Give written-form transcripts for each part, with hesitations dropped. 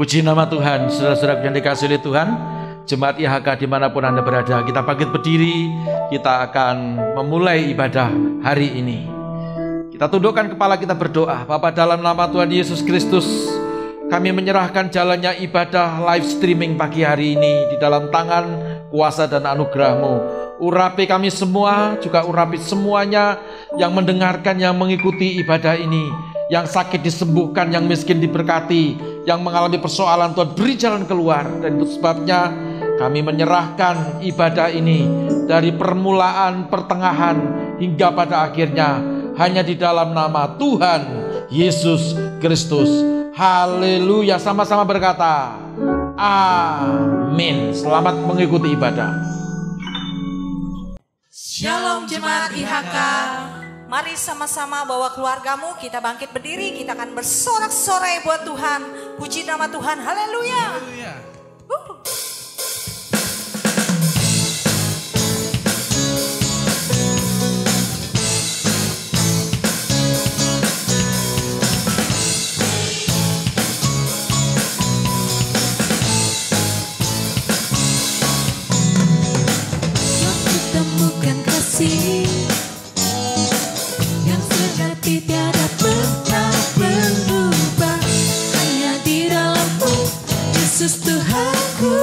Puji nama Tuhan, saudara-saudara yang dikasihi oleh Tuhan, Jemaat IHK dimanapun Anda berada, kita bangkit berdiri, kita akan memulai ibadah hari ini. Kita tundukkan kepala, kita berdoa. Bapa, dalam nama Tuhan Yesus Kristus, kami menyerahkan jalannya ibadah live streaming pagi hari ini di dalam tangan kuasa dan anugerah-Mu. Urapi kami semua, juga urapi semuanya yang mendengarkan, yang mengikuti ibadah ini. Yang sakit disembuhkan, yang miskin diberkati, yang mengalami persoalan Tuhan beri jalan keluar. Dan itu sebabnya kami menyerahkan ibadah ini dari permulaan, pertengahan, hingga pada akhirnya hanya di dalam nama Tuhan Yesus Kristus. Haleluya, sama-sama berkata amin. Selamat mengikuti ibadah. Shalom Jemaat IHK. Mari sama-sama bawa keluargamu, kita bangkit berdiri, kita akan bersorak-sorai buat Tuhan. Puji nama Tuhan, haleluya. Waktu temukan kasih yang sejati tiada pernah berubah, hanya di dalam-Mu Yesus Tuhanku.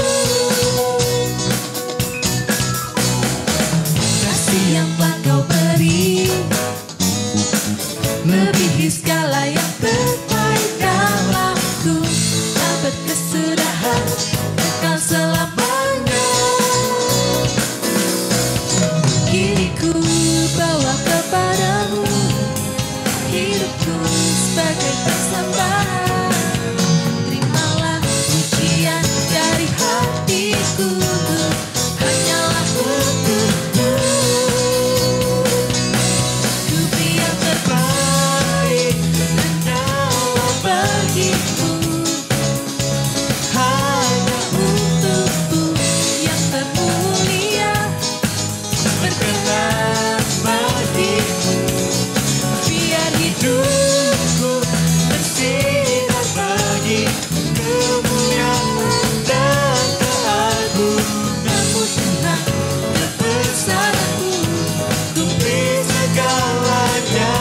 Kasih yang telah Kau beri melebihi segala yang terbaik dalamku, tak berkesudahan kekal selamanya. Kini ku bawa kepadamu hidupku sebagai persembahan. Terimalah pujian dari hatiku, hanyalah untukmu. Ku beri yang terbaik, hanyalah bagimu. Hanya untukmu yang termulia, berkenan bagimu. Biar hidupku bersinar bagi kemuliaan dan keagungan-Mu Tuhan, kebesaran-Mu, ku beri segalanya.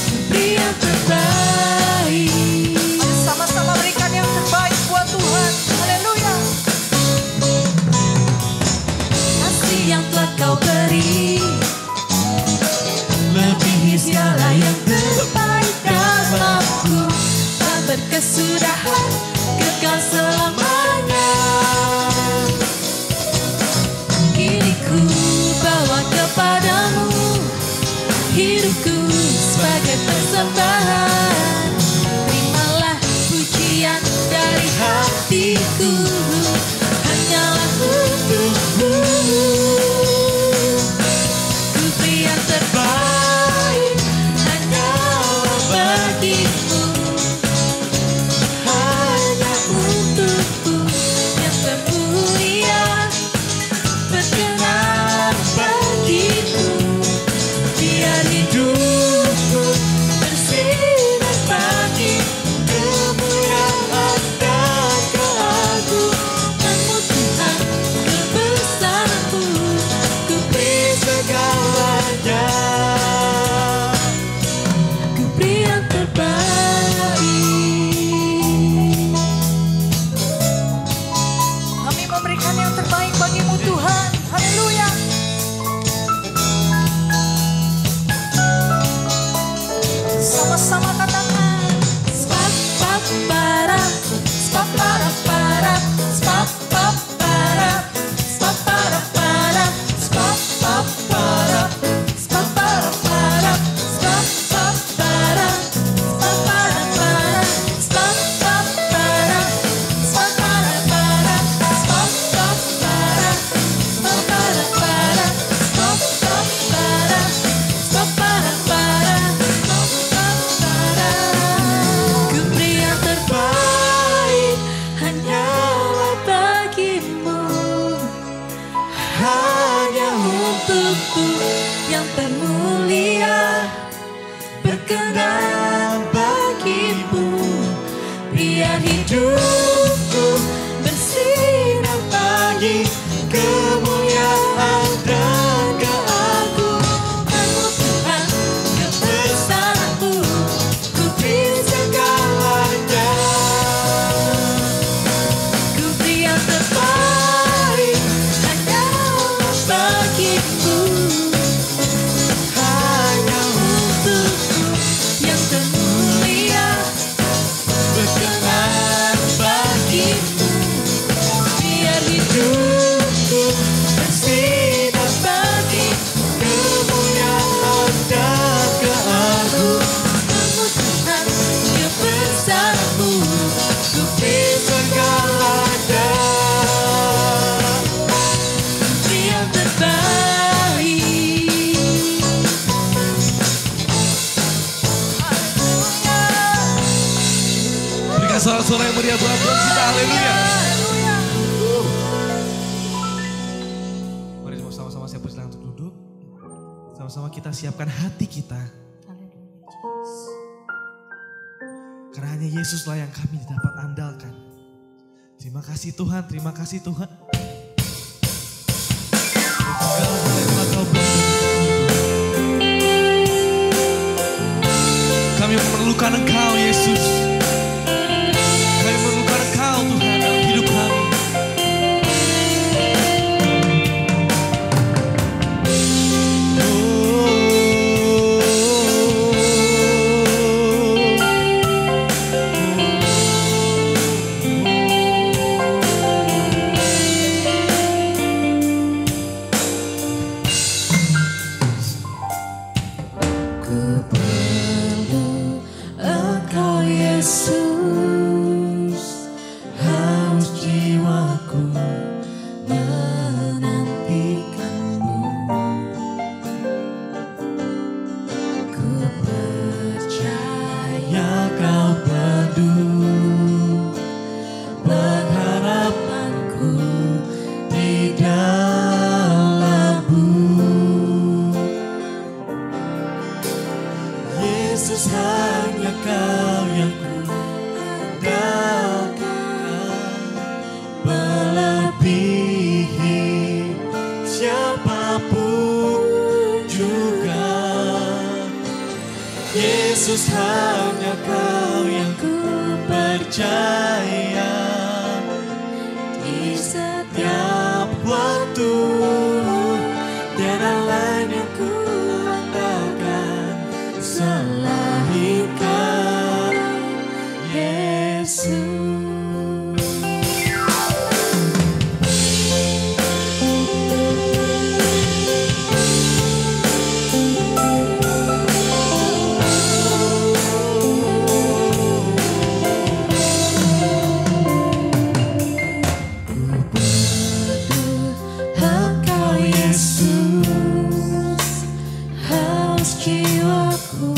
Ku beri yang terbaik. Mari sama-sama berikan yang terbaik buat Tuhan, haleluya. Kasih yang telah Kau beri melebihi segala yang terbaik dalamku, tak berkesudahan kekal selamanya. Kini ku bawa kepadamu hidupku sebagai persembahan. Terimalah pujian dari hatiku, hanyalah untukmu. Ku beri yang terbaik, hanyalah bagimu. Hanya untukmu yang termulia, berkenan bagimu. Biar hidupku bersinar bagi kemuliaan dan keagungan-Mu Tuhan, kebesaran-Mu, ku beri segalanya. Ku beri yang terbaik. Kami memberikan yang terbaik bagimu Tuhan, haleluya. Sama-sama katakan Spapapara, spaparapara, spapapara, spaparapara, spapapara, spaparapara, spapapara, spaparapara, spapapara, spaparapara, spapapara, spaparapara, spapapara, spaparapara, spapapara. Ku beri yang terbaik, hanyalah bagimu. Hanya untukku yang termulia, berkenan bagimu. hidupku bersinar pagi kemuliaan dan keagungan-Mu Tuhan, kebesaran-Mu ku beri segalanya. Ku beri yang terbaik hanya bagimu, hanya untukmu yang termulia berkenan bagimu. Biar hidupku bersinar bagi kemuliaan dan keagungan-Mu Tuhan, kebesaran-Mu ku beri segalanya. Ku beri yang terbaik. Berikan suara-suara yang meriah buat Tuhan kita, haleluya. Mari sama-sama saya persilakan untuk duduk. Sama-sama kita siapkan hati kita. Karena hanya Yesuslah yang kami dapat andalkan. Terima kasih Tuhan, terima kasih Tuhan. Kami memerlukan Engkau Yesus. Kami memerlukan Engkau Tuhan dalam hidup kami. Ku perlu Engkau Yesus, haus jiwaku menantikan-Mu. Ku percaya Kau penuh pengharapanku di dalam-Mu. Yesus, hanya Kau yang ku andalkan, melebihi siapapun juga. Yesus, hanya Kau yang ku percaya di setiap waktu. Tiada lain yang ku andalkan selain Kau, Yesus. Engkau Yesus, haus jiwaku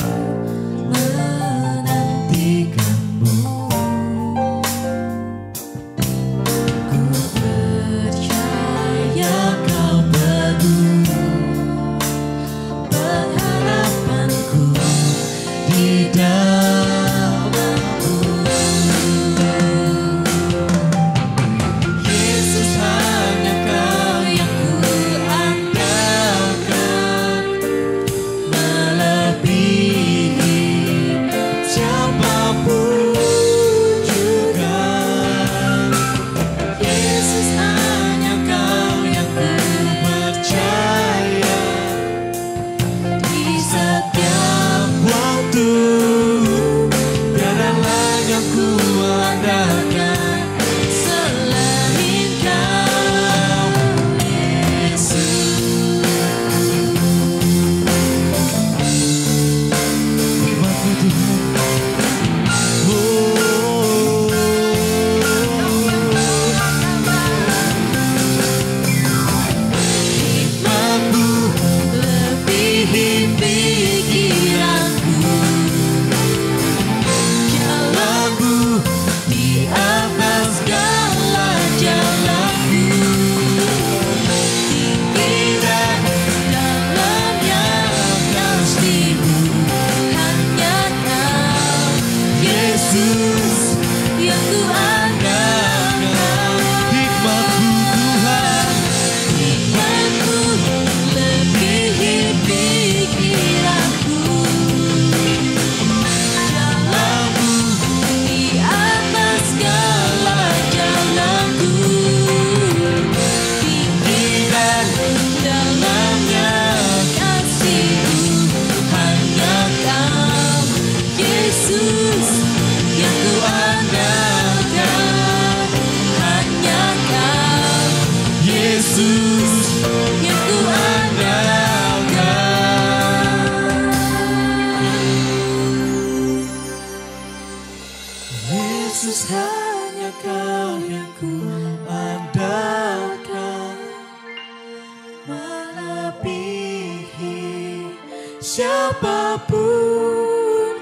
siapapun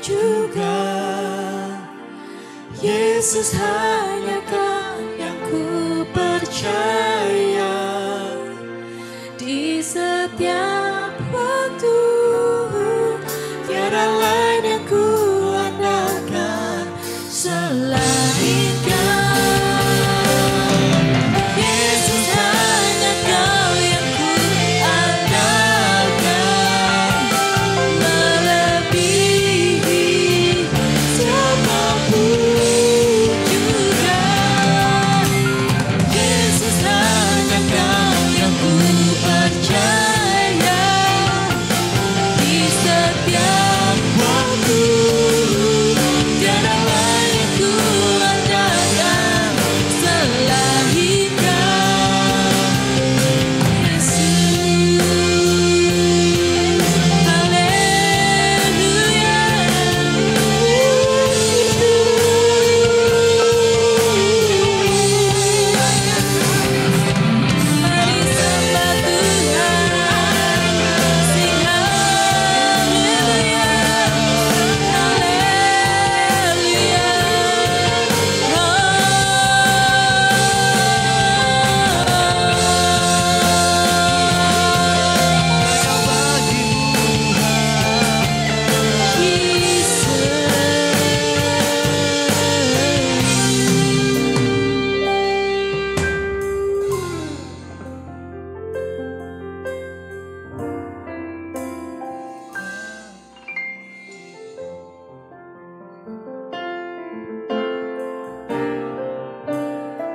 juga. Yesus hanya Kau yang ku percaya. Di setiap waktu tiada lain yang ku andalkan selain Kau. Yesus hanya Kau yang ku andalkan, melebihi siapapun juga. Yesus hanya Kau yang ku percaya. Di setiap waktu tiada lain ku andalkan selain Kau, Yesus. Haleluya. Mari sembah Tuhan, sing haleluya,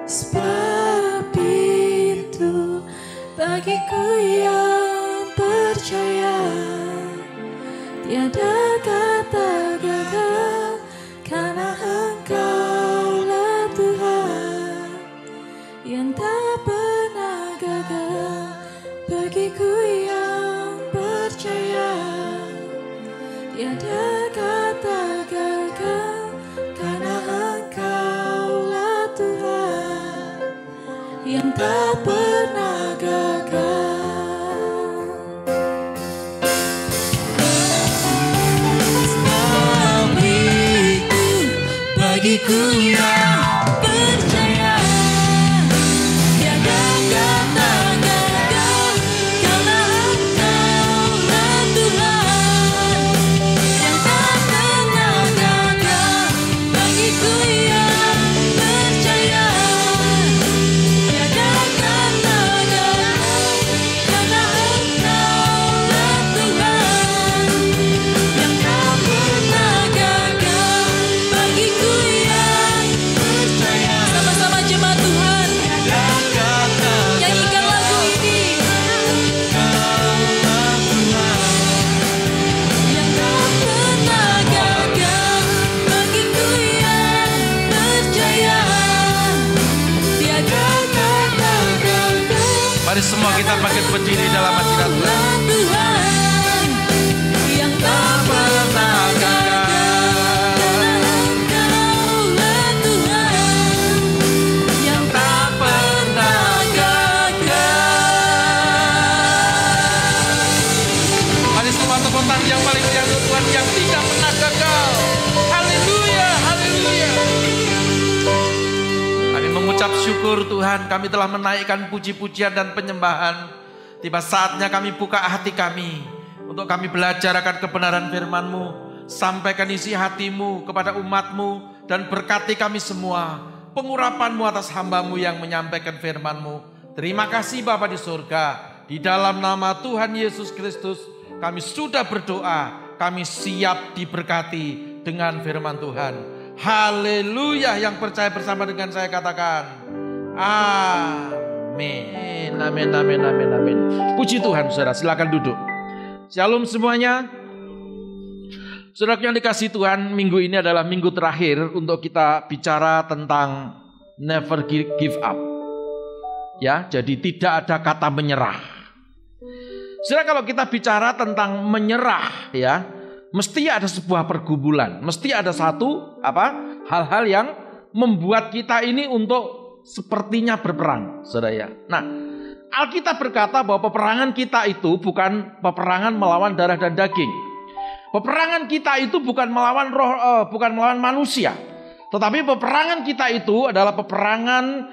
sebab itu bagiku yang percaya, tiada kata gagal, karena Engkaulah Tuhan yang tak pernah gagal. Bagiku yang percaya, tiada kata gagal, karena Engkaulah Tuhan yang tak pernah gagal. Sebab itu bagiku yang percaya, tiada kata gagal, karena Engkaulah Tuhan yang tak pernah gagal. Bagiku yang percaya, tiada kata gagal, karena Engkaulah Tuhan yang tak pernah gagal. Bagiku yang percaya, sama-sama jemaat Tuhan, nyanyikan lagu ini. Yang tak pernah gagal, bagiku yang percaya, tiada kata gagal. Mari semua kita bangkit berdiri dalam hadirat Tuhan. Tuhan yang tak pernah gagal, Engkaulah Tuhan yang tak pernah gagal. Mari semua tepuk tangan yang paling meriah untuk Tuhan yang tidak pernah gagal. Haleluya, haleluya. Kami mengucap syukur Tuhan, kami telah menaikkan puji-pujian dan penyembahan. Tiba saatnya kami buka hati kami untuk kami belajar akan kebenaran firman-Mu. Sampaikan isi hati-Mu kepada umat-Mu dan berkati kami semua. Pengurapan-Mu atas hamba-Mu yang menyampaikan firman-Mu. Terima kasih Bapa di surga. Di dalam nama Tuhan Yesus Kristus kami sudah berdoa. Kami siap diberkati dengan firman Tuhan. Haleluya. Yang percaya bersama dengan saya katakan amin. Amin, amin, amin, amin. Puji Tuhan saudara, silakan duduk. Shalom semuanya. Saudara yang dikasihi Tuhan, minggu ini adalah minggu terakhir untuk kita bicara tentang never give up. Ya, jadi tidak ada kata menyerah. Saudara, kalau kita bicara tentang menyerah, ya, mesti ada sebuah pergumulan, mesti ada satu hal-hal yang membuat kita ini untuk sepertinya berperang, saudara ya. Nah, Alkitab berkata bahwa peperangan kita itu bukan peperangan melawan darah dan daging. Peperangan kita itu bukan melawan bukan melawan manusia. Tetapi peperangan kita itu adalah peperangan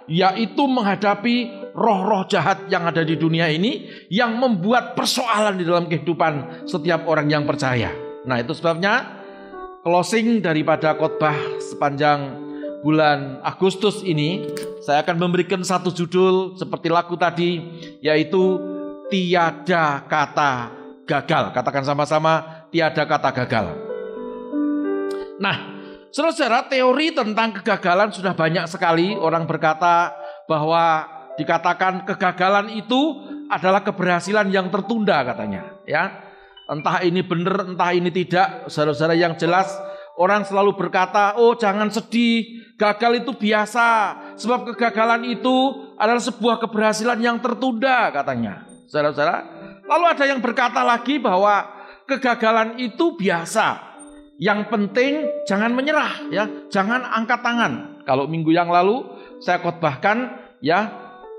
yaitu menghadapi roh-roh jahat yang ada di dunia ini, yang membuat persoalan di dalam kehidupan setiap orang yang percaya. Nah, itu sebabnya closing daripada khotbah sepanjang bulan Agustus ini, saya akan memberikan satu judul seperti lagu tadi, yaitu tiada kata gagal. Katakan sama-sama, tiada kata gagal. Nah, saudara, teori tentang kegagalan sudah banyak sekali. Orang berkata bahwa dikatakan kegagalan itu adalah keberhasilan yang tertunda katanya. Ya, entah ini benar, entah ini tidak. Saudara-saudara, yang jelas orang selalu berkata, oh jangan sedih, gagal itu biasa. Sebab kegagalan itu adalah sebuah keberhasilan yang tertunda katanya. Saudara-saudara, lalu ada yang berkata lagi bahwa kegagalan itu biasa. Yang penting jangan menyerah, ya, jangan angkat tangan. Kalau minggu yang lalu saya khotbahkan, ya,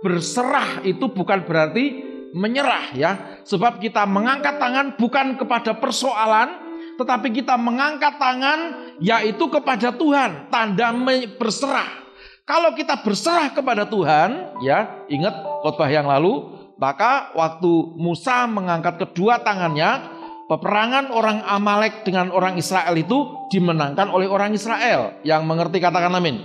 berserah itu bukan berarti menyerah, ya. Sebab kita mengangkat tangan bukan kepada persoalan, tetapi kita mengangkat tangan yaitu kepada Tuhan, tanda berserah. Kalau kita berserah kepada Tuhan, ya, ingat khotbah yang lalu, maka waktu Musa mengangkat kedua tangannya, peperangan orang Amalek dengan orang Israel itu dimenangkan oleh orang Israel. Yang mengerti katakan amin.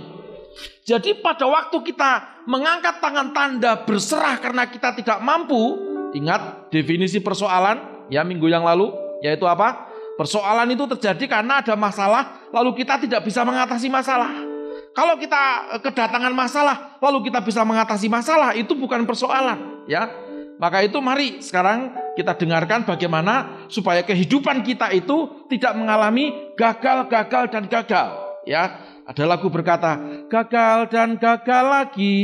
Jadi pada waktu kita mengangkat tangan tanda berserah karena kita tidak mampu, ingat definisi persoalan ya minggu yang lalu, yaitu apa? Persoalan itu terjadi karena ada masalah, lalu kita tidak bisa mengatasi masalah. Kalau kita kedatangan masalah, lalu kita bisa mengatasi masalah, itu bukan persoalan, ya. Maka itu mari sekarang kita dengarkan bagaimana supaya kehidupan kita itu tidak mengalami gagal, dan gagal. Ya, ada lagu berkata, gagal dan gagal lagi,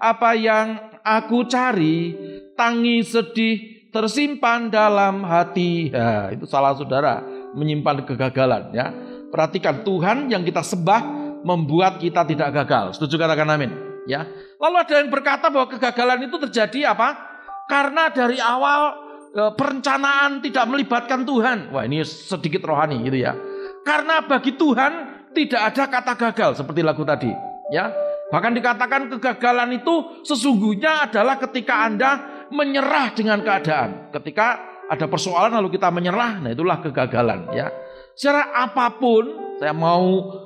apa yang aku cari, tangis sedih tersimpan dalam hati. Ya, itu salah saudara, menyimpan kegagalan. Ya, perhatikan Tuhan yang kita sembah membuat kita tidak gagal. Setuju katakan amin. Ya, lalu ada yang berkata bahwa kegagalan itu terjadi apa? Karena dari awal perencanaan tidak melibatkan Tuhan. Wah, ini sedikit rohani gitu ya. Karena bagi Tuhan tidak ada kata gagal seperti lagu tadi, ya. Bahkan dikatakan kegagalan itu sesungguhnya adalah ketika Anda menyerah dengan keadaan. Ketika ada persoalan lalu kita menyerah, nah itulah kegagalan, ya. Secara apapun saya mau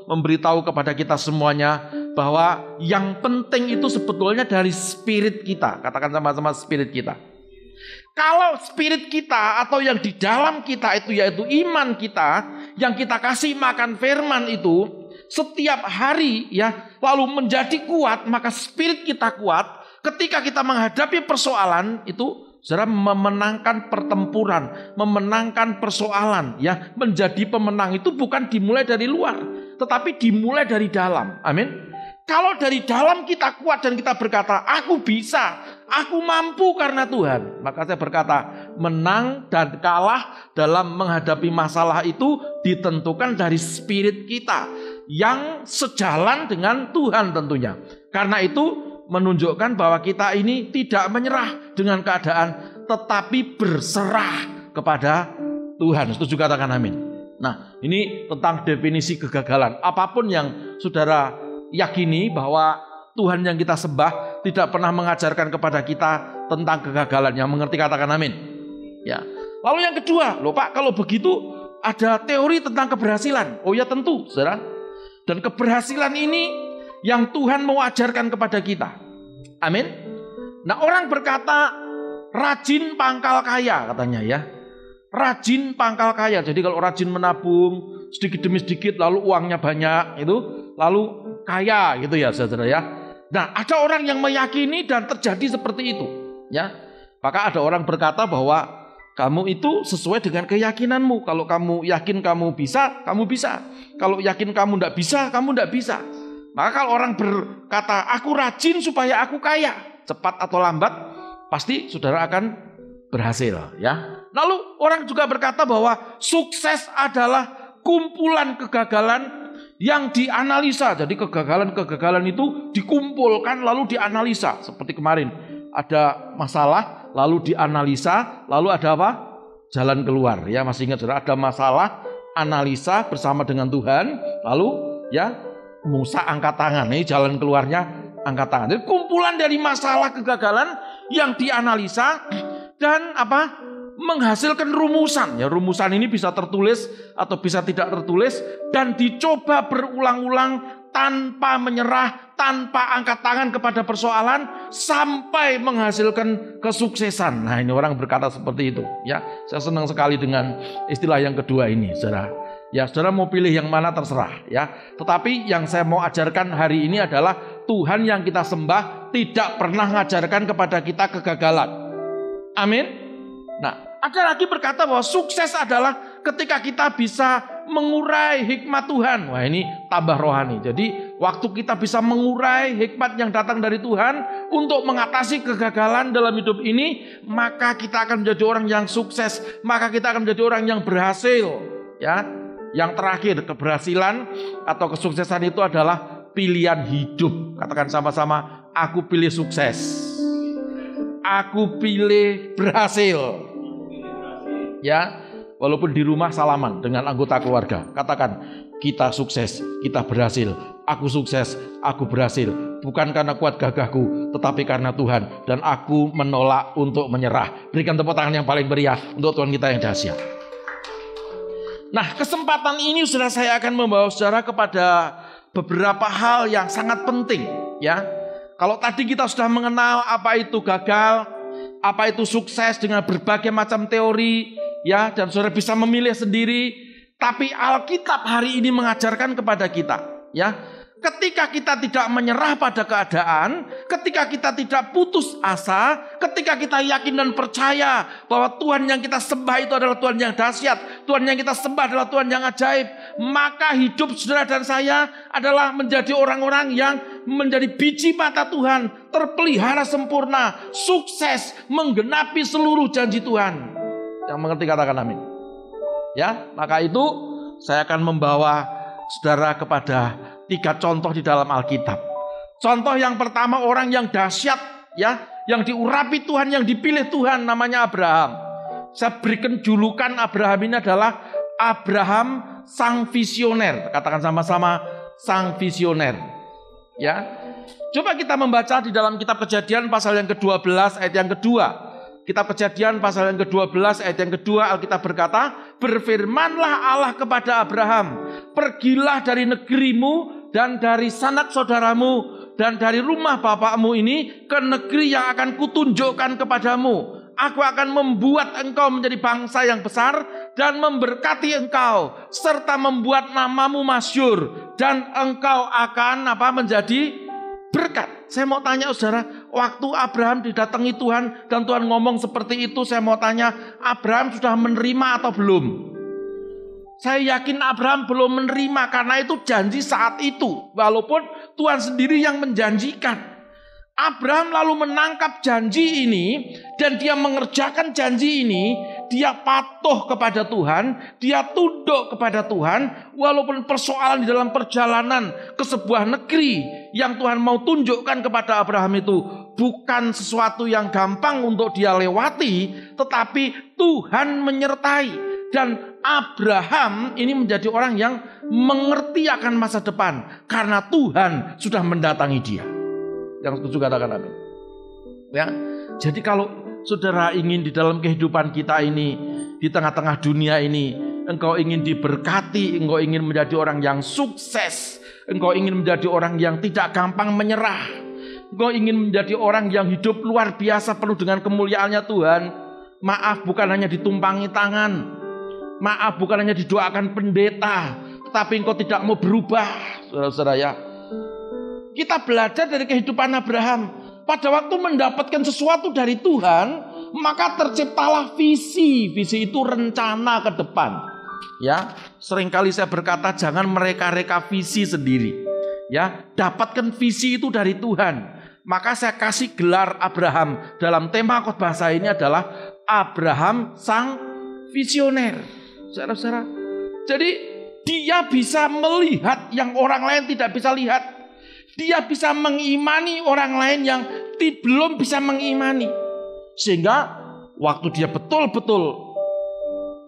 memberitahu kepada kita semuanya bahwa yang penting itu sebetulnya dari spirit kita. Katakan sama-sama spirit kita. Kalau spirit kita atau yang di dalam kita itu yaitu iman kita, yang kita kasih makan firman itu setiap hari ya, lalu menjadi kuat, maka spirit kita kuat. Ketika kita menghadapi persoalan itu, saudara, memenangkan pertempuran, memenangkan persoalan ya, menjadi pemenang itu bukan dimulai dari luar, tetapi dimulai dari dalam. Amin. Kalau dari dalam kita kuat dan kita berkata, aku bisa, aku mampu karena Tuhan. Maka saya berkata, menang dan kalah dalam menghadapi masalah itu ditentukan dari spirit kita yang sejalan dengan Tuhan tentunya. Karena itu menunjukkan bahwa kita ini tidak menyerah dengan keadaan, tetapi berserah kepada Tuhan. Setuju katakan amin. Nah, ini tentang definisi kegagalan. Apapun yang saudara yakini bahwa Tuhan yang kita sembah tidak pernah mengajarkan kepada kita tentang kegagalan. Yang mengerti katakan amin. Ya. Lalu yang kedua, loh Pak, kalau begitu ada teori tentang keberhasilan. Oh ya tentu, saudara. Dan keberhasilan ini yang Tuhan mau ajarkan kepada kita. Amin. Nah, orang berkata rajin pangkal kaya katanya ya. Rajin pangkal kaya. Jadi kalau rajin menabung sedikit demi sedikit lalu uangnya banyak itu lalu kaya gitu ya saudara ya. Nah, ada orang yang meyakini dan terjadi seperti itu ya. Maka ada orang berkata bahwa kamu itu sesuai dengan keyakinanmu. Kalau kamu yakin kamu bisa, kamu bisa. Kalau yakin kamu tidak bisa, kamu tidak bisa. Maka kalau orang berkata aku rajin supaya aku kaya, cepat atau lambat pasti saudara akan berhasil ya. Lalu orang juga berkata bahwa sukses adalah kumpulan kegagalan yang dianalisa. Jadi kegagalan-kegagalan itu dikumpulkan lalu dianalisa. Seperti kemarin ada masalah, lalu dianalisa, lalu ada apa? Jalan keluar. Ya, masih ingat saudara, ada masalah, analisa bersama dengan Tuhan, lalu ya Musa angkat tangan. Ini jalan keluarnya angkat tangan. Jadi kumpulan dari masalah kegagalan yang dianalisa dan apa? Menghasilkan rumusan. Ya, rumusan ini bisa tertulis atau bisa tidak tertulis dan dicoba berulang-ulang tanpa menyerah, tanpa angkat tangan kepada persoalan sampai menghasilkan kesuksesan. Nah, ini orang berkata seperti itu. Ya, saya senang sekali dengan istilah yang kedua ini, saudara. Ya, saudara mau pilih yang mana terserah. Ya, tetapi yang saya mau ajarkan hari ini adalah Tuhan yang kita sembah tidak pernah mengajarkan kepada kita kegagalan. Amin. Nah, ada lagi berkata bahwa sukses adalah ketika kita bisa mengurai hikmat Tuhan. Wah, ini tambah rohani. Jadi waktu kita bisa mengurai hikmat yang datang dari Tuhan untuk mengatasi kegagalan dalam hidup ini, maka kita akan menjadi orang yang sukses. Maka kita akan menjadi orang yang berhasil. Ya, yang terakhir, keberhasilan atau kesuksesan itu adalah pilihan hidup. Katakan sama-sama, aku pilih sukses. Aku pilih berhasil. Ya, walaupun di rumah salaman dengan anggota keluarga. Katakan, kita sukses, kita berhasil. Aku sukses, aku berhasil. Bukan karena kuat gagahku, tetapi karena Tuhan. Dan aku menolak untuk menyerah. Berikan tepuk tangan yang paling meriah untuk Tuhan kita yang dahsyat. Nah, kesempatan ini sudah saya akan membawa saudara kepada beberapa hal yang sangat penting. Ya, kalau tadi kita sudah mengenal apa itu gagal, apa itu sukses dengan berbagai macam teori, ya, dan saudara bisa memilih sendiri. Tapi Alkitab hari ini mengajarkan kepada kita, ya, ketika kita tidak menyerah pada keadaan, ketika kita tidak putus asa, ketika kita yakin dan percaya bahwa Tuhan yang kita sembah itu adalah Tuhan yang dahsyat, Tuhan yang kita sembah adalah Tuhan yang ajaib, maka hidup saudara dan saya adalah menjadi orang-orang yang menjadi biji mata Tuhan, terpelihara sempurna, sukses, menggenapi seluruh janji Tuhan. Yang mengerti katakan amin. Ya, maka itu saya akan membawa saudara kepada 3 contoh di dalam Alkitab. Contoh yang pertama, orang yang dahsyat, ya, yang diurapi Tuhan, yang dipilih Tuhan, namanya Abraham. Saya berikan julukan Abraham ini adalah Abraham sang visioner. Katakan sama-sama, sang visioner. Ya, coba kita membaca di dalam kitab Kejadian pasal yang ke-12 ayat yang kedua. Kitab Kejadian pasal yang ke-12 ayat yang kedua, Alkitab berkata, berfirmanlah Allah kepada Abraham, pergilah dari negerimu dan dari sanak saudaramu dan dari rumah bapakmu ini ke negeri yang akan kutunjukkan kepadamu. Aku akan membuat engkau menjadi bangsa yang besar dan memberkati engkau serta membuat namamu masyhur dan engkau akan menjadi berkat. Saya mau tanya saudara, waktu Abraham didatangi Tuhan dan Tuhan ngomong seperti itu, saya mau tanya, Abraham sudah menerima atau belum? Saya yakin Abraham belum menerima karena itu janji saat itu, walaupun Tuhan sendiri yang menjanjikan. Abraham lalu menangkap janji ini dan dia mengerjakan janji ini. Dia patuh kepada Tuhan, dia tunduk kepada Tuhan, walaupun persoalan di dalam perjalanan ke sebuah negeri yang Tuhan mau tunjukkan kepada Abraham itu bukan sesuatu yang gampang untuk dia lewati, tetapi Tuhan menyertai. Dan Abraham ini menjadi orang yang mengerti akan masa depan karena Tuhan sudah mendatangi dia. Yang setuju katakan amin. Ya, jadi kalau saudara ingin di dalam kehidupan kita ini, di tengah-tengah dunia ini, engkau ingin diberkati, engkau ingin menjadi orang yang sukses, engkau ingin menjadi orang yang tidak gampang menyerah, engkau ingin menjadi orang yang hidup luar biasa penuh dengan kemuliaannya Tuhan. Maaf, bukan hanya ditumpangi tangan, maaf, bukan hanya didoakan pendeta, tetapi engkau tidak mau berubah, saudara-saudara ya. Kita belajar dari kehidupan Abraham. Pada waktu mendapatkan sesuatu dari Tuhan, maka terciptalah visi. Visi itu rencana ke depan. Ya, seringkali saya berkata jangan mereka-reka visi sendiri. Ya, dapatkan visi itu dari Tuhan. Maka saya kasih gelar Abraham dalam tema khotbah saya ini adalah Abraham sang visioner. Saudara-saudara. Jadi dia bisa melihat yang orang lain tidak bisa lihat. Dia bisa mengimani orang lain yang belum bisa mengimani. Sehingga waktu dia betul-betul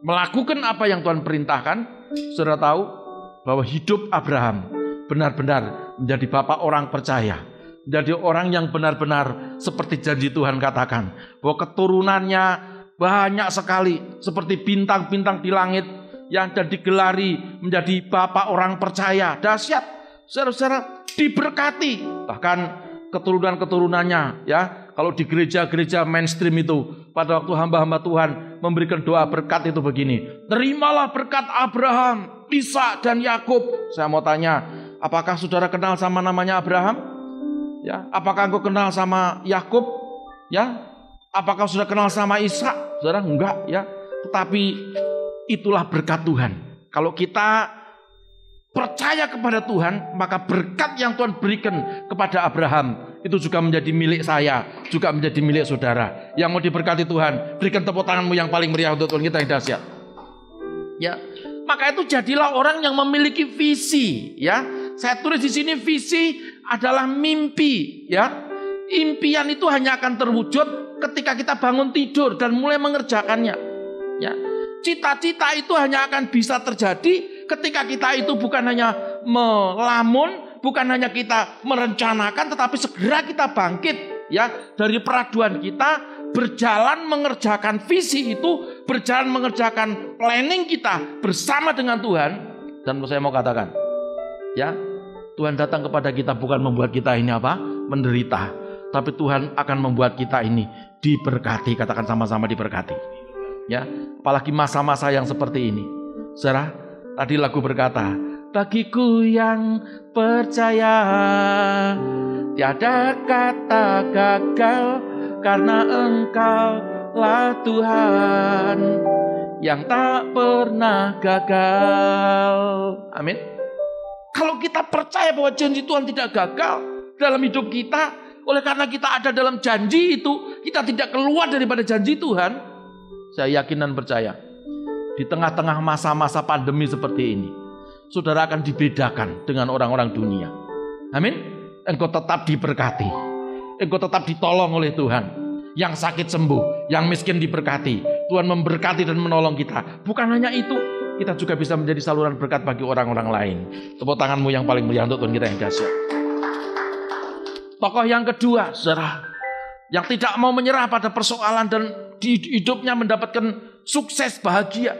melakukan apa yang Tuhan perintahkan, saudara tahu bahwa hidup Abraham benar-benar menjadi bapak orang percaya. Menjadi orang yang benar-benar seperti janji Tuhan katakan. Bahwa keturunannya banyak sekali seperti bintang-bintang di langit yang digelari menjadi bapak orang percaya. Dahsyat, saudara-saudara, diberkati. Bahkan keturunan-keturunannya, ya, kalau di gereja-gereja mainstream itu pada waktu hamba-hamba Tuhan memberikan doa berkat itu begini: terimalah berkat Abraham, Ishak dan Yakub. Saya mau tanya, apakah saudara kenal sama namanya Abraham? Ya, apakah engkau kenal sama Yakub? Ya, apakah sudah kenal sama Ishak? Saudara, enggak, ya. Tetapi itulah berkat Tuhan. Kalau kita percaya kepada Tuhan, maka berkat yang Tuhan berikan kepada Abraham itu juga menjadi milik saya, juga menjadi milik saudara. Yang mau diberkati Tuhan, berikan tepuk tanganmu yang paling meriah untuk Tuhan kita yang dahsyat. Ya, maka itu jadilah orang yang memiliki visi, ya. Saya tulis di sini, visi adalah mimpi, ya. Impian itu hanya akan terwujud ketika kita bangun tidur dan mulai mengerjakannya, ya. Cita-cita itu hanya akan bisa terjadi ketika kita itu bukan hanya melamun, bukan hanya kita merencanakan, tetapi segera kita bangkit, ya, dari peraduan kita, berjalan mengerjakan visi itu, berjalan mengerjakan planning kita bersama dengan Tuhan. Dan saya mau katakan, ya, Tuhan datang kepada kita bukan membuat kita ini apa? Menderita. Tapi Tuhan akan membuat kita ini diberkati. Katakan sama-sama diberkati. Ya, apalagi masa-masa yang seperti ini. Saudara, tadi lagu berkata, bagiku yang percaya tiada kata gagal, karena Engkau lah Tuhan yang tak pernah gagal. Amin. Kalau kita percaya bahwa janji Tuhan tidak gagal dalam hidup kita, oleh karena kita ada dalam janji itu, kita tidak keluar daripada janji Tuhan. Saya yakin dan percaya, di tengah-tengah masa-masa pandemi seperti ini, saudara akan dibedakan dengan orang-orang dunia. Amin. Engkau tetap diberkati, engkau tetap ditolong oleh Tuhan. Yang sakit sembuh, yang miskin diberkati. Tuhan memberkati dan menolong kita. Bukan hanya itu, kita juga bisa menjadi saluran berkat bagi orang-orang lain. Tepuk tanganmu yang paling meriah untuk Tuhan kita yang dahsyat. Tokoh yang kedua, saudara, yang tidak mau menyerah pada persoalan dan di hidupnya mendapatkan sukses bahagia,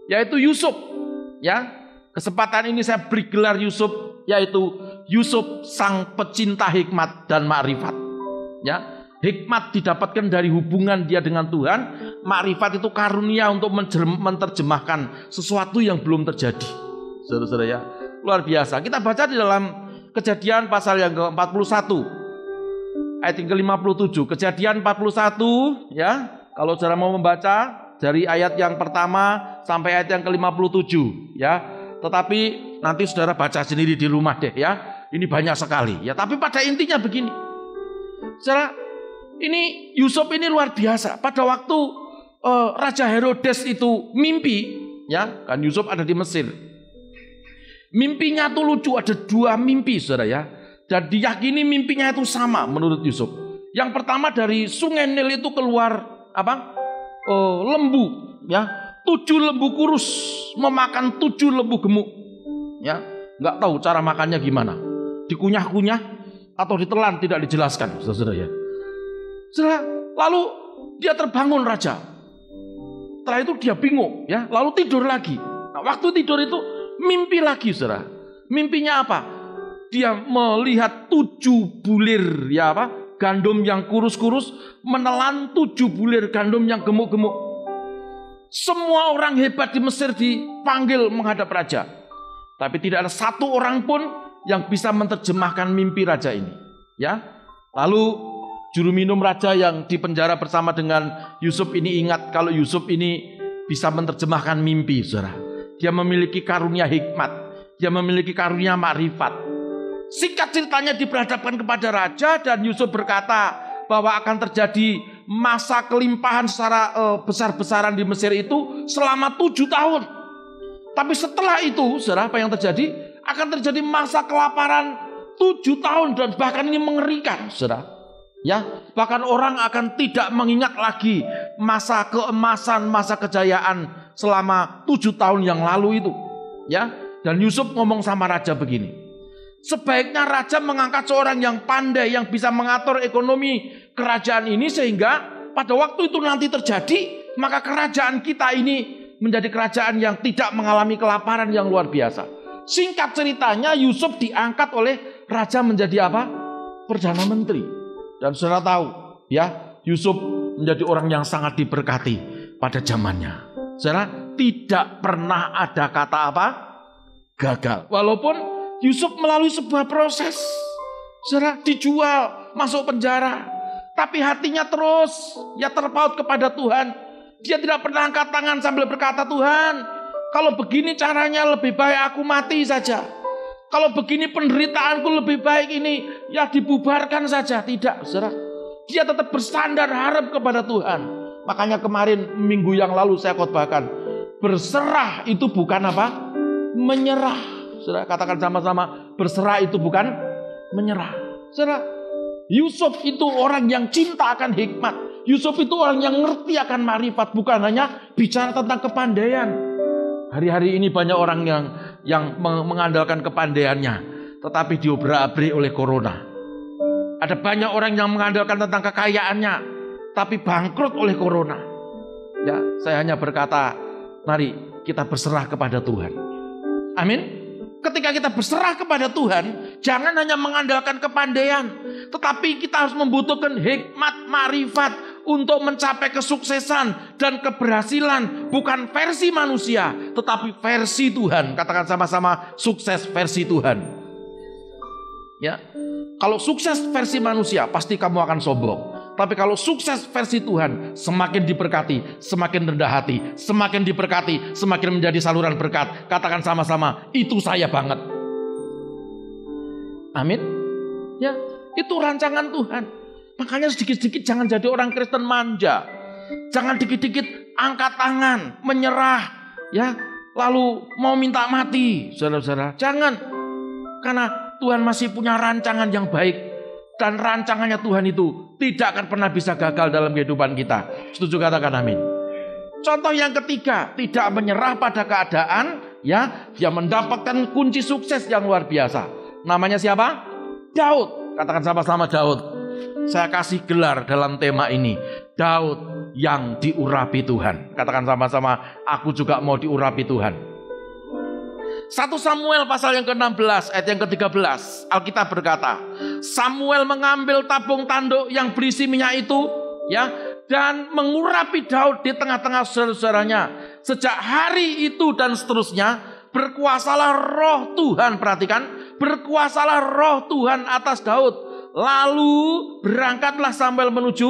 yaitu Yusuf. Ya, kesempatan ini saya beri gelar Yusuf, yaitu Yusuf sang pecinta hikmat dan makrifat. Ya, hikmat didapatkan dari hubungan dia dengan Tuhan. Makrifat itu karunia untuk menerjemahkan sesuatu yang belum terjadi. Saudara-saudara, ya, luar biasa. Kita baca di dalam Kejadian pasal yang ke-41 ayat yang ke-57. Kejadian 41, ya. Kalau saudara mau membaca dari ayat yang pertama sampai ayat yang ke-57, ya. Tetapi nanti saudara baca sendiri di rumah deh, ya. Ini banyak sekali, ya. Tapi pada intinya begini. Saudara, ini Yusuf ini luar biasa. Pada waktu Raja Herodes itu mimpi, ya, kan Yusuf ada di Mesir. Mimpinya tuh lucu, ada dua mimpi, saudara, ya. Dan diyakini mimpinya itu sama menurut Yusuf. Yang pertama, dari sungai Nil itu keluar apa? Lembu, ya. 7 lembu kurus memakan 7 lembu gemuk, ya. Nggak tahu cara makannya gimana. Dikunyah-kunyah atau ditelan, tidak dijelaskan, saudara, ya. Saudara, lalu dia terbangun raja. Setelah itu dia bingung, ya. Lalu tidur lagi. Nah, waktu tidur itu mimpi lagi, saudara. Mimpinya apa? Dia melihat 7 bulir, ya apa? Gandum yang kurus-kurus menelan 7 bulir gandum yang gemuk-gemuk. Semua orang hebat di Mesir dipanggil menghadap raja. Tapi tidak ada satu orang pun yang bisa menerjemahkan mimpi raja ini, ya. Lalu juru minum raja yang dipenjara bersama dengan Yusuf ini ingat kalau Yusuf ini bisa menerjemahkan mimpi, saudara. Dia memiliki karunia hikmat, dia memiliki karunia makrifat. Singkat ceritanya diperhadapkan kepada raja dan Yusuf berkata bahwa akan terjadi masa kelimpahan secara besar-besaran di Mesir itu selama 7 tahun. Tapi setelah itu, saudara, apa yang terjadi? Akan terjadi masa kelaparan 7 tahun dan bahkan ini mengerikan, saudara. Ya, bahkan orang akan tidak mengingat lagi masa keemasan, masa kejayaan selama 7 tahun yang lalu itu. Ya, dan Yusuf ngomong sama raja begini. Sebaiknya raja mengangkat seorang yang pandai, yang bisa mengatur ekonomi kerajaan ini, sehingga pada waktu itu nanti terjadi, maka kerajaan kita ini menjadi kerajaan yang tidak mengalami kelaparan yang luar biasa. Singkat ceritanya, Yusuf diangkat oleh raja menjadi apa? Perdana Menteri. Dan saudara tahu, ya, Yusuf menjadi orang yang sangat diberkati pada zamannya. Saudara, tidak pernah ada kata apa? Gagal. Walaupun Yusuf melalui sebuah proses, saudara, dijual, masuk penjara, tapi hatinya terus ya terpaut kepada Tuhan. Dia tidak pernah angkat tangan sambil berkata, Tuhan, kalau begini caranya lebih baik aku mati saja. Kalau begini penderitaanku lebih baik ini ya dibubarkan saja. Tidak, saudara. Dia tetap bersandar harap kepada Tuhan. Makanya kemarin minggu yang lalu saya khotbahkan, berserah itu bukan apa? Menyerah. Saudara, katakan sama-sama, berserah itu bukan menyerah. Saudara, Yusuf itu orang yang cinta akan hikmat. Yusuf itu orang yang ngerti akan marifat, bukan hanya bicara tentang kepandaian. Hari-hari ini banyak orang yang mengandalkan kepandaiannya, tetapi diobrak-abrik oleh corona. Ada banyak orang yang mengandalkan tentang kekayaannya, tapi bangkrut oleh corona. Ya, saya hanya berkata, mari kita berserah kepada Tuhan. Amin. Ketika kita berserah kepada Tuhan, jangan hanya mengandalkan kepandaian, tetapi kita harus membutuhkan hikmat, marifat untuk mencapai kesuksesan dan keberhasilan. Bukan versi manusia, tetapi versi Tuhan. Katakan sama-sama, sukses versi Tuhan. Ya, kalau sukses versi manusia, pasti kamu akan sombong. Tapi kalau sukses versi Tuhan, semakin diberkati, semakin rendah hati, semakin diberkati, semakin menjadi saluran berkat. Katakan sama-sama, itu saya banget. Amin. Ya, itu rancangan Tuhan. Makanya sedikit-sedikit jangan jadi orang Kristen manja. Jangan dikit-dikit angkat tangan, menyerah, ya, lalu mau minta mati, saudara-saudara. Jangan. Karena Tuhan masih punya rancangan yang baik. Dan rancangannya Tuhan itu tidak akan pernah bisa gagal dalam kehidupan kita. Setuju, katakan amin. Contoh yang ketiga, tidak menyerah pada keadaan, ya, dia mendapatkan kunci sukses yang luar biasa. Namanya siapa? Daud. Katakan sama-sama, Daud. Saya kasih gelar dalam tema ini, Daud yang diurapi Tuhan. Katakan sama-sama, aku juga mau diurapi Tuhan. 1 Samuel pasal yang ke-16 ayat yang ke-13, Alkitab berkata, Samuel mengambil tabung tanduk yang berisi minyak itu, ya, dan mengurapi Daud di tengah-tengah saudara-saudaranya. Sejak hari itu dan seterusnya, berkuasalah roh Tuhan, perhatikan, berkuasalah roh Tuhan atas Daud. Lalu berangkatlah Samuel menuju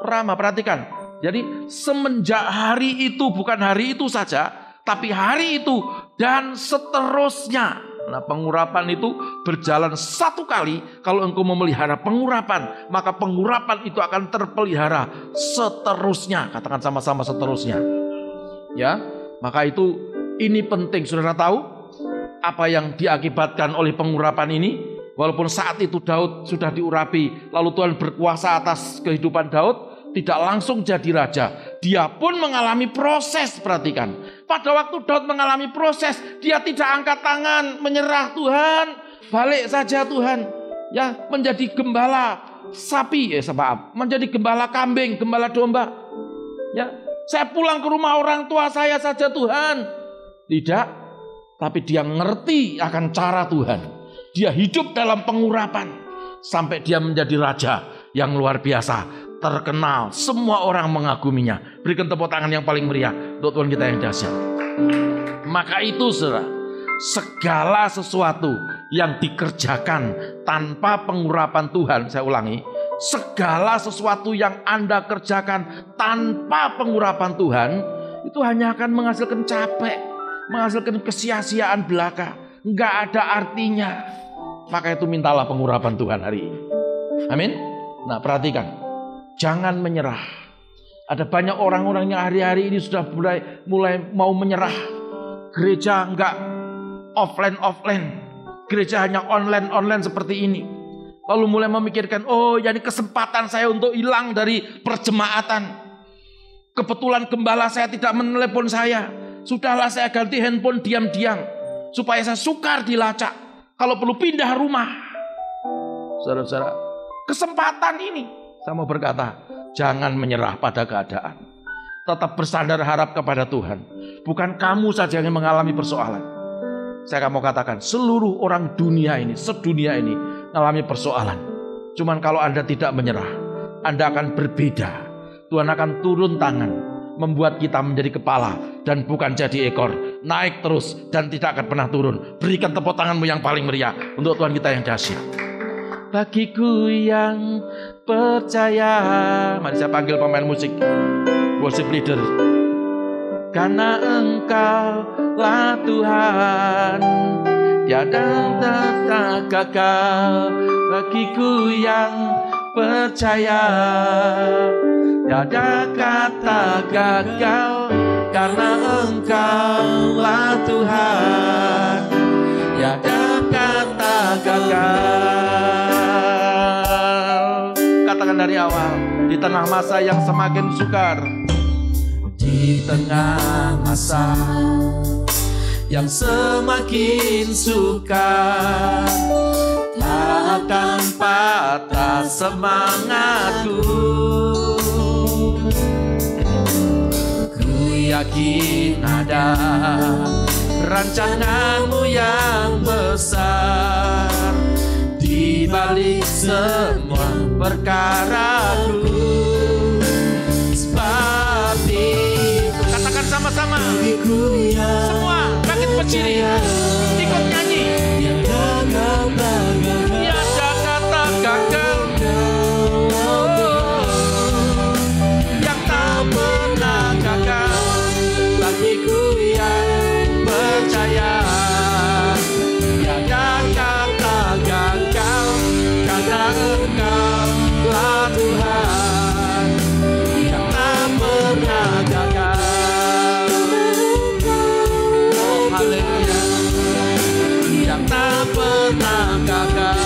Rama. Perhatikan, jadi semenjak hari itu, bukan hari itu saja, tapi hari itu dan seterusnya. Nah, pengurapan itu berjalan satu kali. Kalau engkau memelihara pengurapan, maka pengurapan itu akan terpelihara seterusnya. Katakan sama-sama, seterusnya. Ya, maka itu ini penting. Saudara tahu apa yang diakibatkan oleh pengurapan ini? Walaupun saat itu Daud sudah diurapi, lalu Tuhan berkuasa atas kehidupan Daud, tidak langsung jadi raja. Dia pun mengalami proses, perhatikan. Pada waktu Daud mengalami proses, dia tidak angkat tangan, menyerah, Tuhan, balik saja Tuhan. Ya, menjadi gembala sapi, menjadi gembala kambing, gembala domba. Ya, saya pulang ke rumah orang tua saya saja Tuhan. Tidak, tapi dia ngerti akan cara Tuhan. Dia hidup dalam pengurapan sampai dia menjadi raja yang luar biasa, terkenal, semua orang mengaguminya. Berikan tepuk tangan yang paling meriah untuk Tuhan kita yang dahsyat. Maka itu, saudara, segala sesuatu yang dikerjakan tanpa pengurapan Tuhan, saya ulangi, segala sesuatu yang Anda kerjakan tanpa pengurapan Tuhan, itu hanya akan menghasilkan capek, menghasilkan kesia-siaan belaka, nggak ada artinya. Maka itu mintalah pengurapan Tuhan hari ini. Amin. Nah, perhatikan, jangan menyerah. Ada banyak orang-orang yang hari-hari ini sudah mulai mau menyerah. Gereja enggak offline. Gereja hanya online seperti ini. Lalu mulai memikirkan, oh jadi kesempatan saya untuk hilang dari perjemaatan. Kebetulan gembala saya tidak menelepon saya. Sudahlah saya ganti handphone diam-diam. Supaya saya sukar dilacak. Kalau perlu pindah rumah. Saudara-saudara, kesempatan ini. Saya mau berkata, jangan menyerah pada keadaan. Tetap bersandar harap kepada Tuhan. Bukan kamu saja yang mengalami persoalan. Saya mau katakan, seluruh orang dunia ini, sedunia ini, mengalami persoalan. Cuman kalau Anda tidak menyerah, Anda akan berbeda. Tuhan akan turun tangan, membuat kita menjadi kepala dan bukan jadi ekor. Naik terus dan tidak akan pernah turun. Berikan tepuk tanganmu yang paling meriah untuk Tuhan kita yang dahsyat. Bagiku yang percaya, mari saya panggil pemain musik, worship leader. Karena Engkaulah Tuhan, tiada tak gagal. Bagiku yang percaya, tiada kata gagal. Karena Engkaulah Tuhan, tiada kata gagal. Katakan dari awal, di tengah masa yang semakin sukar, di tengah masa yang semakin sukar, tak akan patah semangatku. Ku yakin ada rancanganmu yang besar di balik semua perkaraku. Sebab itu, katakan sama-sama, semua bangkit berdiri, ikut nyanyi. Tiada kata gagal, yang tak pernah gagal. Bagiku yang percaya, tiada kata gagal. Karena Engkaulah Tuhan, yang tak pernah gagal. Oh haleluya, yang tak pernah gagal.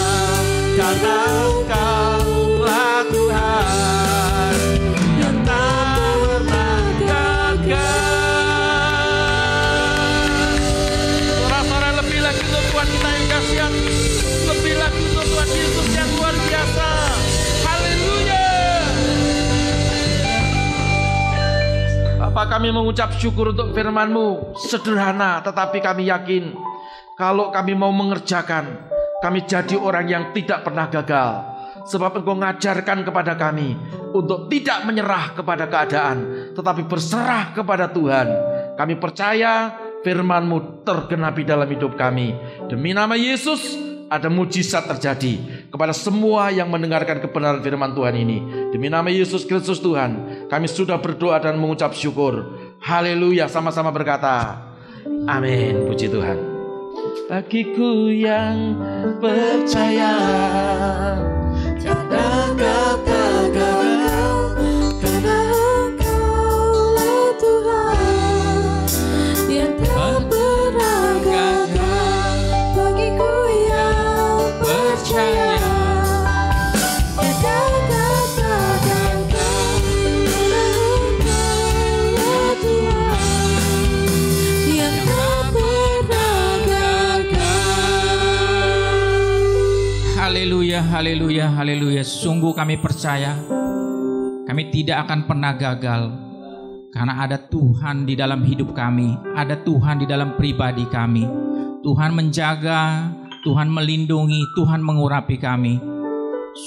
Karena Engkaulah Tuhan, yang tak pernah gagal. Suara-suara lebih lagi untuk Tuhan kita yang kasihan, lebih lagi untuk Tuhan Yesus yang luar biasa. Haleluya. Bapa, kami mengucap syukur untuk firman-Mu, sederhana tetapi kami yakin kalau kami mau mengerjakan, kami jadi orang yang tidak pernah gagal. Sebab Engkau mengajarkan kepada kami untuk tidak menyerah kepada keadaan, tetapi berserah kepada Tuhan. Kami percaya firman-Mu tergenapi dalam hidup kami. Demi nama Yesus, ada mujizat terjadi kepada semua yang mendengarkan kebenaran firman Tuhan ini. Demi nama Yesus Kristus Tuhan, kami sudah berdoa dan mengucap syukur. Haleluya, sama-sama berkata, amin. Puji Tuhan. Bagiku yang percaya, tiada kata gagal. Karena Engkaulah Tuhan, yang tak pernah gagal. Bagiku yang percaya, tiada kata gagal. Karena Engkaulah Tuhan, yang tak pernah gagal. Haleluya, haleluya, haleluya. Sungguh kami percaya kami tidak akan pernah gagal. Karena ada Tuhan di dalam hidup kami, ada Tuhan di dalam pribadi kami. Tuhan menjaga, Tuhan melindungi, Tuhan mengurapi kami.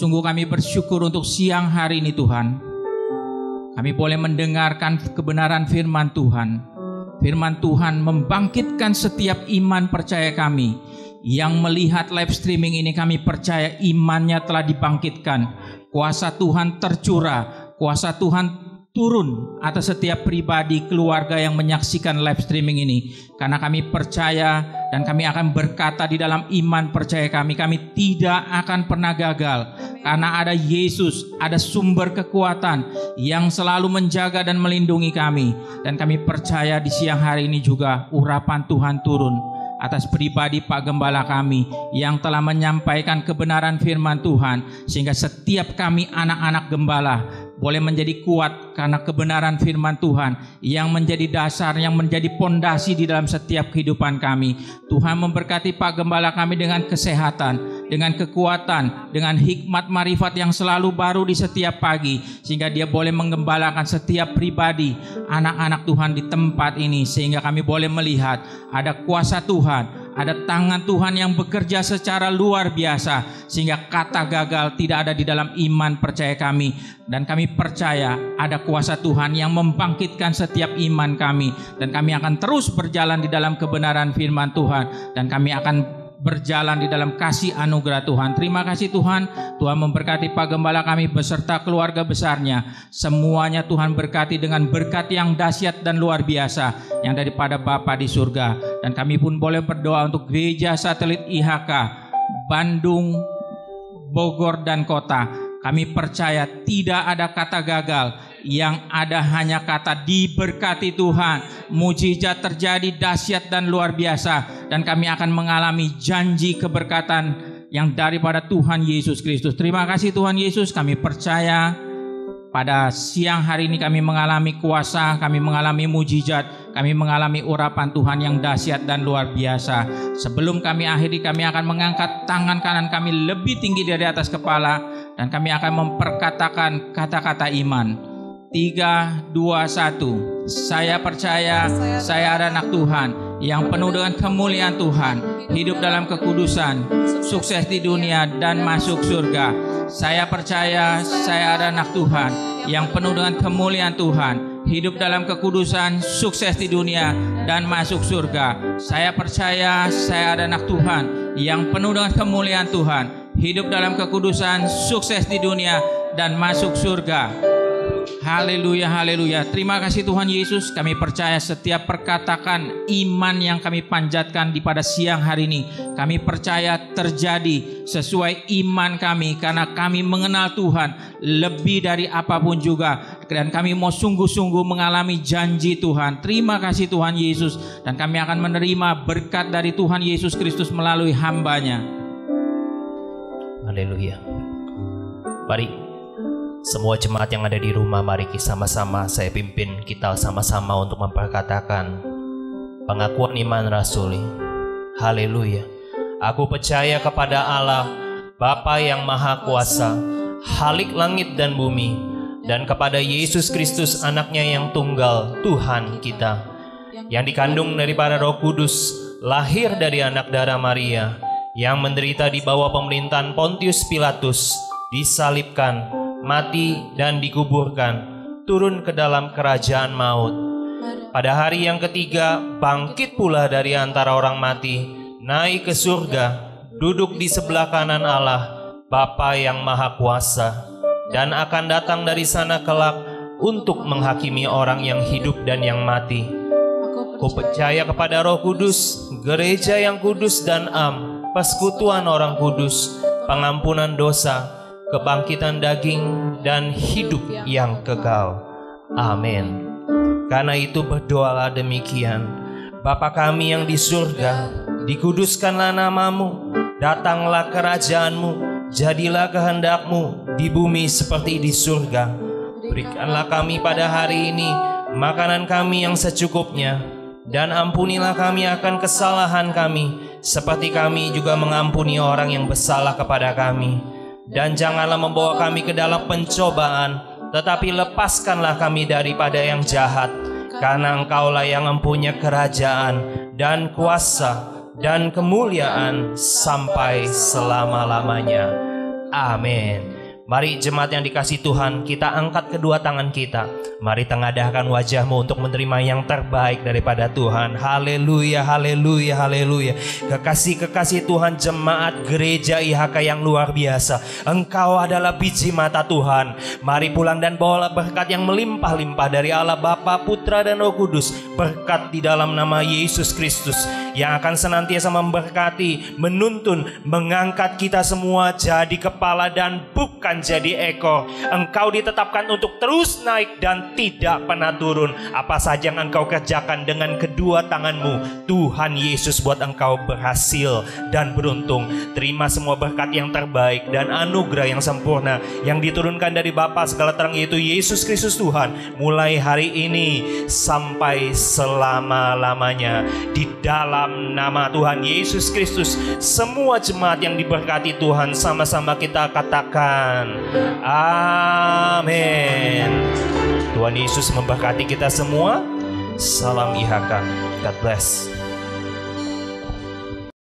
Sungguh kami bersyukur untuk siang hari ini Tuhan. Kami boleh mendengarkan kebenaran firman Tuhan. Firman Tuhan membangkitkan setiap iman percaya kami. Yang melihat live streaming ini, kami percaya imannya telah dibangkitkan. Kuasa Tuhan tercurah, kuasa Tuhan turun atas setiap pribadi keluarga yang menyaksikan live streaming ini. Karena kami percaya dan kami akan berkata di dalam iman percaya kami tidak akan pernah gagal. Karena ada Yesus, ada sumber kekuatan yang selalu menjaga dan melindungi kami. Dan kami percaya di siang hari ini juga urapan Tuhan turun. atas pribadi Pak Gembala kami yang telah menyampaikan kebenaran firman Tuhan, sehingga setiap kami anak-anak gembala boleh menjadi kuat karena kebenaran firman Tuhan yang menjadi dasar, yang menjadi pondasi di dalam setiap kehidupan kami. Tuhan memberkati Pak Gembala kami dengan kesehatan, dengan kekuatan, dengan hikmat marifat yang selalu baru di setiap pagi, sehingga dia boleh menggembalakan setiap pribadi anak-anak Tuhan di tempat ini, sehingga kami boleh melihat ada kuasa Tuhan, ada tangan Tuhan yang bekerja secara luar biasa, sehingga kata gagal tidak ada di dalam iman percaya kami. Dan kami percaya ada kuasa Tuhan yang membangkitkan setiap iman kami, dan kami akan terus berjalan di dalam kebenaran firman Tuhan, dan kami akan berjalan di dalam kasih anugerah Tuhan. Terima kasih Tuhan. Tuhan memberkati Pak Gembala kami beserta keluarga besarnya. Semuanya Tuhan berkati dengan berkat yang dahsyat dan luar biasa yang daripada Bapa di surga. Dan kami pun boleh berdoa untuk gereja satelit IHK Bandung, Bogor dan kota. Kami percaya tidak ada kata gagal, yang ada hanya kata diberkati Tuhan. Mujizat terjadi dahsyat dan luar biasa, dan kami akan mengalami janji keberkatan yang daripada Tuhan Yesus Kristus. Terima kasih Tuhan Yesus. Kami percaya pada siang hari ini kami mengalami kuasa, kami mengalami mujizat, kami mengalami urapan Tuhan yang dahsyat dan luar biasa. Sebelum kami akhiri, kami akan mengangkat tangan kanan kami lebih tinggi dari atas kepala, dan kami akan memperkatakan kata-kata iman. 3, 2, 1. Saya percaya saya ada anak Tuhan yang penuh dengan kemuliaan Tuhan, hidup dalam kekudusan, sukses di dunia dan masuk surga. Saya percaya saya ada anak Tuhan yang penuh dengan kemuliaan Tuhan, hidup dalam kekudusan, sukses di dunia dan masuk surga. Saya percaya saya ada anak Tuhan yang penuh dengan kemuliaan Tuhan, hidup dalam kekudusan, sukses di dunia dan masuk surga. Haleluya, haleluya. Terima kasih Tuhan Yesus. Kami percaya setiap perkataan iman yang kami panjatkan di pada siang hari ini, kami percaya terjadi sesuai iman kami, karena kami mengenal Tuhan lebih dari apapun juga, dan kami mau sungguh-sungguh mengalami janji Tuhan. Terima kasih Tuhan Yesus, dan kami akan menerima berkat dari Tuhan Yesus Kristus melalui hamba-Nya. Haleluya. Mari semua jemaat yang ada di rumah, mari sama-sama saya pimpin kita sama-sama untuk memperkatakan pengakuan iman rasuli. Haleluya. Aku percaya kepada Allah, Bapa yang Maha Kuasa, Khalik langit dan bumi, dan kepada Yesus Kristus anaknya yang tunggal, Tuhan kita, yang dikandung daripada Roh Kudus, lahir dari anak darah Maria, yang menderita di bawah pemerintahan Pontius Pilatus, disalibkan, mati dan dikuburkan, turun ke dalam kerajaan maut. Pada hari yang ketiga bangkit pula dari antara orang mati, naik ke surga, duduk di sebelah kanan Allah, Bapa yang Maha Kuasa, dan akan datang dari sana kelak untuk menghakimi orang yang hidup dan yang mati. Ku percaya kepada Roh Kudus, gereja yang kudus dan am, persekutuan orang kudus, pengampunan dosa, kebangkitan daging dan hidup yang kekal. Amin. Karena itu berdoalah demikian: Bapa kami yang di surga, dikuduskanlah namamu, datanglah kerajaanmu, jadilah kehendakmu di bumi seperti di surga. Berikanlah kami pada hari ini makanan kami yang secukupnya, dan ampunilah kami akan kesalahan kami, seperti kami juga mengampuni orang yang bersalah kepada kami. Dan janganlah membawa kami ke dalam pencobaan, tetapi lepaskanlah kami daripada yang jahat. Karena Engkaulah yang mempunyai kerajaan dan kuasa dan kemuliaan sampai selama-lamanya. Amin. Mari jemaat yang dikasihi Tuhan, kita angkat kedua tangan kita. Mari tengadahkan wajahmu untuk menerima yang terbaik daripada Tuhan. Haleluya, haleluya, haleluya. Kekasih-kekasih Tuhan, jemaat gereja IHK yang luar biasa, engkau adalah biji mata Tuhan. Mari pulang dan bawalah berkat yang melimpah-limpah dari Allah Bapa, Putra dan Roh Kudus. Berkat di dalam nama Yesus Kristus yang akan senantiasa memberkati, menuntun, mengangkat kita semua jadi kepala dan bukan jadi ekor. Engkau ditetapkan untuk terus naik dan tidak pernah turun. Apa saja yang engkau kerjakan dengan kedua tanganmu, Tuhan Yesus buat engkau berhasil dan beruntung. Terima semua berkat yang terbaik dan anugerah yang sempurna yang diturunkan dari Bapa segala terang, yaitu Yesus Kristus Tuhan, mulai hari ini sampai selama-lamanya. Di dalam nama Tuhan Yesus Kristus, semua jemaat yang diberkati Tuhan sama-sama kita katakan amin. Tuhan Yesus memberkati kita semua. Salam IHK. God bless.